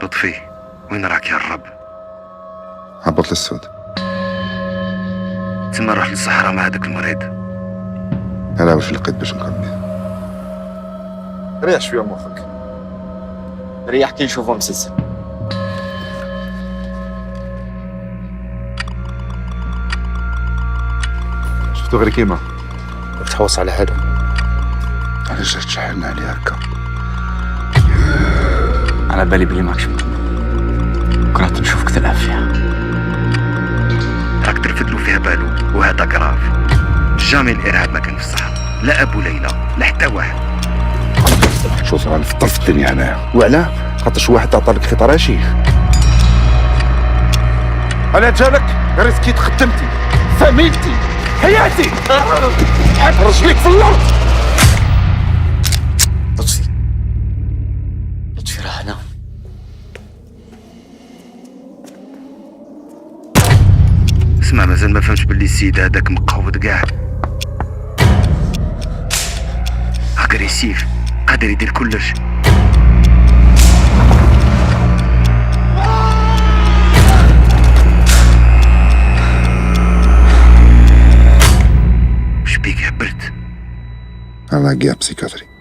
لطفي، وين راك يا الرب؟ هبط للسود. تما روح للصحراء مع هذاك المريض. انا واش لقيت باش نكمل؟ ريح شويه مخك، ريح كي نشوفو مسلسل. شفتو غير كيما تحوس على هذا. علاش تشحننا عليه هكا؟ على بالي بلي ماكش مطمن، كرهت نشوفك تلعب فيها. راك ترفد له فيها بالو، وهذا كراف. جامي الارهاب ما كان في الصحراء، لا ابو ليلى لا حتى واحد. شوف راه نفطر في الدنيا هنايا، وعلاه؟ خاطرش واحد عطالك خيط راشي. انا جالك ريسكيت خدمتي، فاميلتي، حياتي، حط رجليك في الارض. لطفي راه هنا. اسمع، مازال ما فهمتش باللي السيد هذاك مقود كاع، اغريسيف، قادر يدير كلش. وش بيك هبلت؟ انا كاع بسيكاتري.